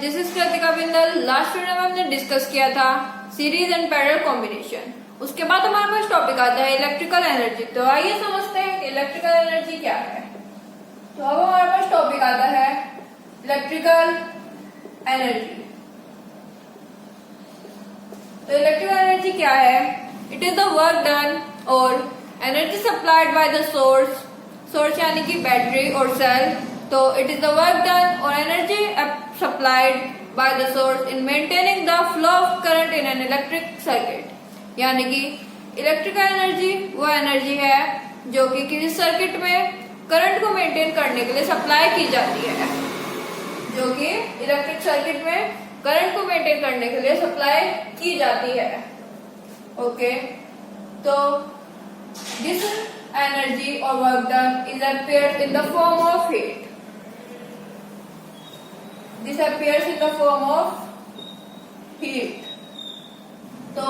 This is Kritika Bindal. Last video में हमने discuss किया था सीरीज एंड पैरेलल कॉम्बिनेशन। उसके बाद हमारे पास टॉपिक आता है इलेक्ट्रिकल एनर्जी। तो आइए समझते हैं कि इलेक्ट्रिकल एनर्जी क्या है। तो अब हमारे पास टॉपिक आता है इलेक्ट्रिकल एनर्जी। तो इलेक्ट्रिकल एनर्जी क्या है? It is the work done or energy supplied by the source यानी कि बैटरी और सेल। तो it is the work done or energy supplied by the source in maintaining the flow of current in an electric circuit. यानी कि electrical energy वो energy है जो कि किसी सर्किट में करंट को मेंटेन करने के लिए सप्लाई की जाती है, जो कि इलेक्ट्रिक सर्किट में करंट को मेंटेन करने के लिए सप्लाई की जाती है। ओके, तो दिस एनर्जी और work done is appears in the form of heat. This appears in the form of heat. तो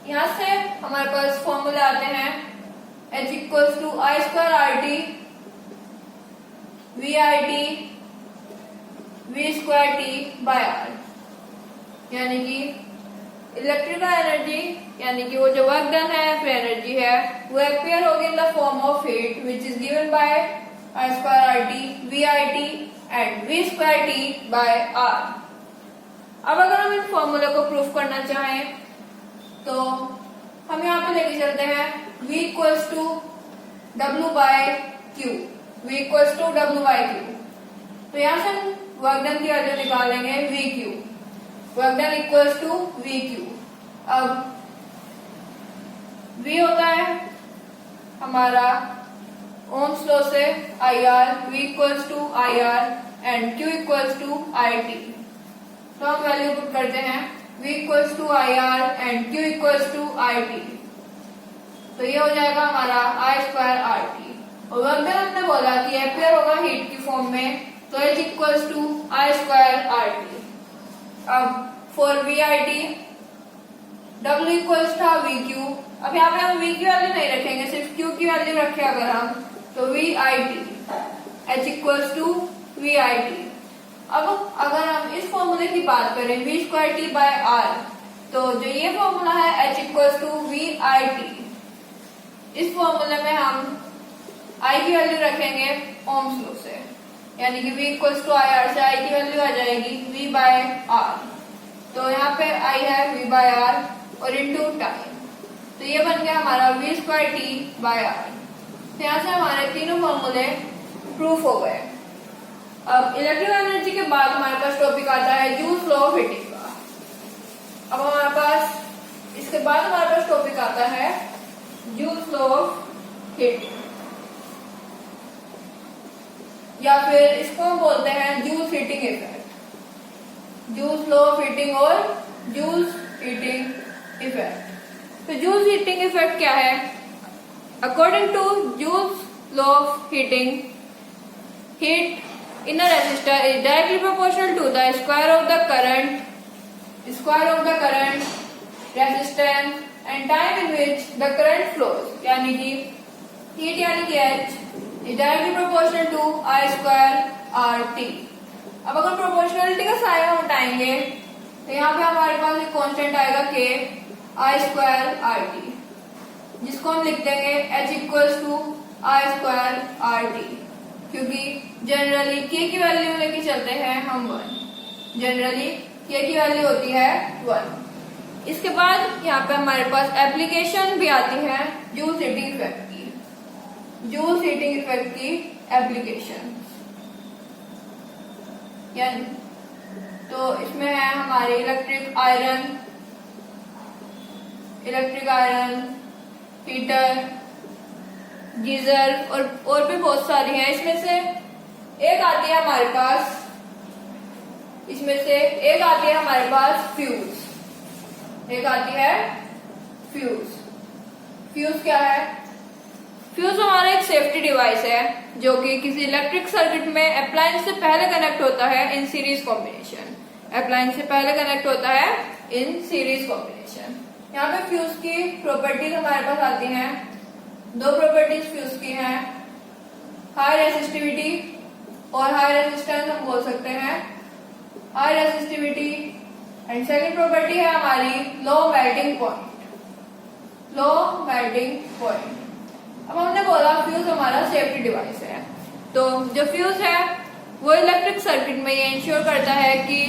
यहां से हमारे पास फॉर्मूले आते हैं H equals to I square R T V I T V square T by R. यानी कि electrical energy यानी कि वो जो वर्क डन है फिर एनर्जी है वो अपीयर होगी in the form of heat which is given by I square R T V I T and V square T by R. अब अगर हम इन फॉर्मूले को प्रूफ करना चाहें तो हम यहाँ पे लेके चलते हैं V equals to W by Q. V equals to W by Q. तो यहाँ से हम वर्क डन की वैल्यू निकालेंगे V Q. Work done equals to V Q. अब V होता है हमारा ओम्स लॉ से IR, V equals to IR and Q equals to IT। तो हम वैल्यू पुट करते हैं V equals to IR and Q equals to IT। तो ये हो जाएगा हमारा I स्क्वायर RT। और वर्क डन हमने बोला कि एम्पियर होगा हीट की फॉर्म में, तो H equals to I square RT। अब फॉर VIT W इक्वल्स था VQ। अब यहाँ पे हम V की वैल्यू नहीं रखेंगे, सिर्फ Q की वैल्यू रखे अगर हम तो VIT H equals to VIT। अब अगर हम इस फॉर्मूले की बात करें V square T by R, तो जो ये फॉर्मूला है H इक्वल्स टू VIT, इस फॉर्मूले में हम I की वैल्यू रखेंगे ओम्स लॉ से, यानी कि V इक्वल्स टू IR से I की वैल्यू आ जाएगी V बाय R। तो यहाँ पे I है V बाय R और इनटू टाइम, तो ये बन गया हमारा V square T by R। तो यहाँ से हमारे तीनों फॉर्मूले प्रूफ हो गए। अब इलेक्ट्रिकल एनर्जी के बाद हमारे पास टॉपिक आता है जूल्स लॉ ऑफ हीटिंग का। अब हमारे पास इसके बाद हमारे पास टॉपिक आता है जूल्स लॉ ऑफ हीटिंग, या फिर इसको हम बोलते हैं Joule's heating effect. Joule's law of heating और जूल्स हीटिंग इफेक्ट। तो जूल्स हीटिंग इफेक्ट क्या है? According to Joule's law of heating, heat in a resistor is directly proportional to the square of the current, resistance and time in which the current flows। यानी कि heat यानी कि H is directly proportional to I square RT। अब अगर proportionality का sign हम उठाएंगे तो यहाँ पे हमारे पास एक कांस्टेंट आएगा K I स्क्वायर RT, जिसको हम लिख देंगे H equals to I square RT, क्योंकि जनरली K की वैल्यू लेके चलते हैं हम 1। जनरली K की वैल्यू होती है 1। इसके बाद यहाँ पे हमारे पास एप्लीकेशन भी आती है जूल्स हीटिंग इफेक्ट की। जूल्स हीटिंग इफेक्ट की एप्लीकेशन यानी तो इसमें है हमारे इलेक्ट्रिक आयरन, हीटर, गीजर और भी बहुत सारी हैं। इसमें से एक आती है हमारे पास फ्यूज। एक आती है फ्यूज। फ्यूज क्या है? फ्यूज हमारा एक सेफ्टी डिवाइस है जो कि किसी इलेक्ट्रिक सर्किट में अप्लायंस से पहले कनेक्ट होता है इन सीरीज कॉम्बिनेशन। यहाँ पे फ्यूज की प्रॉपर्टीज हमारे पास आती हैं। दो प्रॉपर्टीज फ्यूज की हैं, हाई रेसिस्टिविटी और हाई रेजिस्टेंस हम बोल सकते हैं high resistivity and second property है हमारी low melting point. Low melting point. अब हमने बोला फ्यूज हमारा सेफ्टी डिवाइस है, तो जो फ्यूज है वो इलेक्ट्रिक सर्किट में ये इंश्योर करता है कि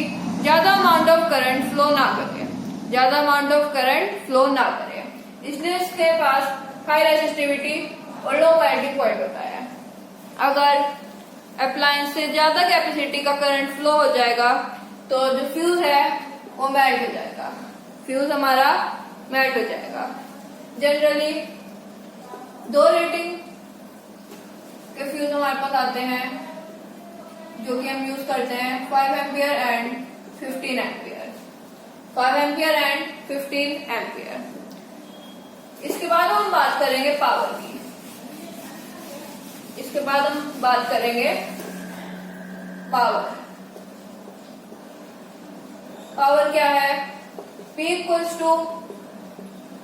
ज्यादा अमाउंट ऑफ करंट फ्लो ना करे, ज्यादा अमाउंट ऑफ करंट फ्लो ना करे, इसलिए इसके पास हाई रेसिस्टिविटी और लो मेल्टिंग पॉइंट होता है। अगर अप्लायंस से ज्यादा कैपेसिटी का करंट फ्लो हो जाएगा तो जो फ्यूज है वो मेल्ट हो जाएगा, फ्यूज हमारा मेल्ट हो जाएगा। जनरली 2 रेटिंग के फ्यूज हमारे पास आते हैं जो कि हम यूज करते हैं 5 ampere and 15 ampere, 5 ampere and 15 ampere. इसके बाद हम बात करेंगे पावर की, इसके बाद हम बात करेंगे पावर। पावर क्या है? P equals to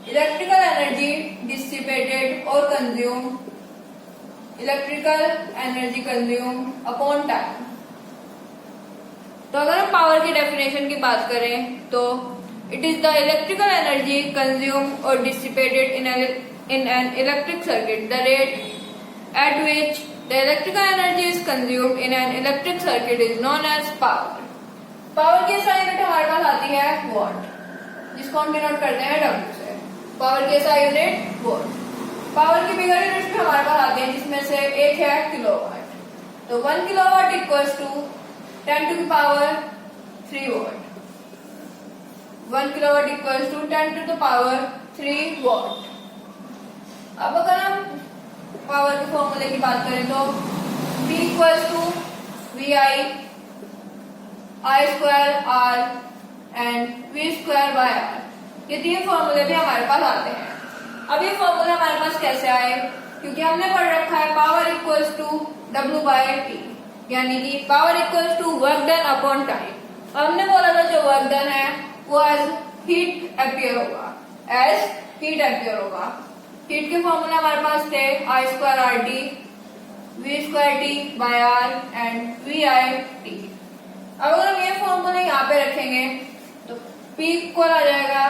electrical energy dissipated or consume, electrical energy consume upon time. तो अगर हम पावर की डेफिनेशन की बात करें तो it is the electrical energy consume और dissipated in an electric circuit, the rate at which the electrical energy is consumed in an electric circuit is known as power. Power की SI unit हमारे पास आती है what, जिसको हम denote करते हैं W से। पावर की SI यूनिट वॉट। पावर की बिगर यूनिट भी हमारे पास आती है, जिसमें से एक है किलोवाट। तो 1 kilowatt equals to 10 to the power 3 watt. 1 kilowatt equals to 10 to the power 3 watt. अब अगर हम पावर के फॉर्मूले की बात करें तो P equals to VI I square R and V square by R, ये 3 फॉर्मूले भी हमारे पास आते हैं। अब ये फॉर्मूले हमारे पास कैसे आए? क्योंकि हमने पढ़ रखा है पावर इक्वल्स टू W बाय T, यानी कि power equals to work done upon time. हमने बोला था जो वर्क डन है वो एज हीट एम्पियर होगा, एज हीट एम्पियर होगा। हीट के फॉर्मूले हमारे पास थे I square RT, V square T by R and VI T। अब अगर हम ये फॉर्मूले यहाँ पे रखेंगे तो P इक्वल आ जाएगा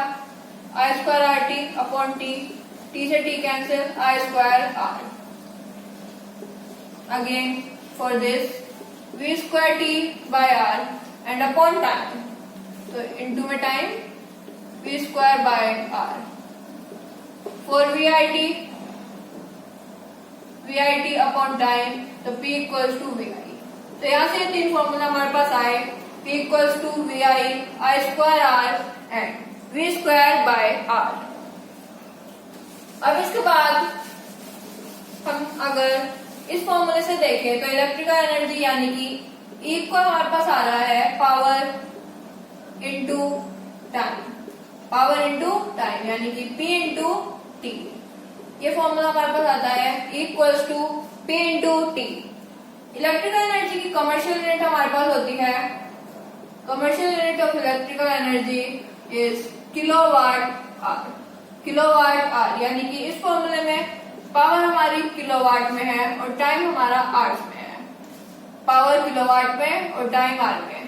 I square RT upon T, T से T cancel, I square R। Again for this V square T by R and upon time, तो इनटू में time V square by R। For VIT upon time, तो P equals to VI। तो यहाँ से 3 formula हमारे पास आए, P equals to VI I square R and V square by R। अब इसके बाद हम अगर इस फॉर्मूले से देखें तो इलेक्ट्रिकल एनर्जी यानी कि E इक्वल हमारे पास आ रहा है power into time, power into time यानी कि P इंटू T। ये फॉर्मूला हमारे पास आता है E equals to P into T। Electrical energy की कमर्शियल यूनिट हमारे पास होती है, commercial unit of electrical energy is kilowatt hour, kilowatt hour, यानी कि इस फॉर्मूले में पावर हमारी किलोवाट में है और टाइम हमारा आवर्स में है। पावर किलोवाट में और टाइम आवर में।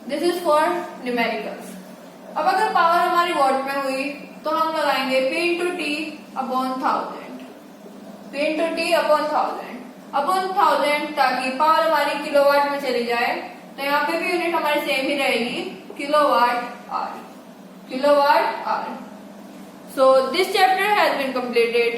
This is for numericals. अब अगर पावर हमारी वॉट में हुई तो हम लगाएंगे P into T upon 1000, P into T upon 1000, ताकि पावर हमारी किलोवाट में चली जाए। तो यहाँ पे भी यूनिट हमारी सेम ही रहेगी, kilowatt hour, kilowatt our. So this chapter has been completed.